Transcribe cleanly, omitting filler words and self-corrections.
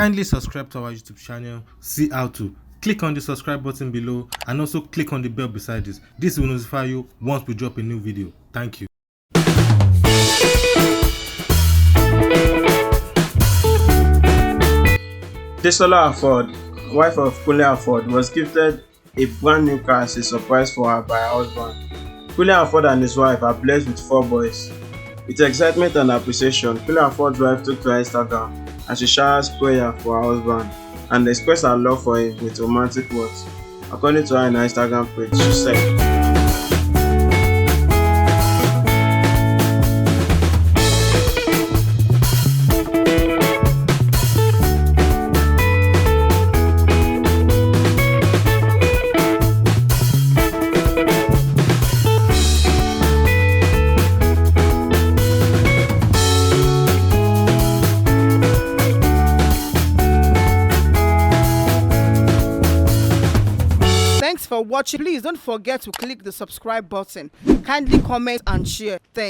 Kindly subscribe to our YouTube channel, see how to. Click on the subscribe button below and also click on the bell beside this. This will notify you once we drop a new video. Thank you. Kunle Afod, wife of Kunle Afod, was gifted a brand new car as a surprise for her by her husband. Kunle Afod and his wife are blessed with 4 boys. With excitement and appreciation, Kunle Afod's wife took to her Instagram and she showers prayer for her husband and expressed her love for him with romantic words. According to her on her Instagram page, she said, Thanks for watching. Please don't forget to click the subscribe button. Kindly comment and share. Thanks.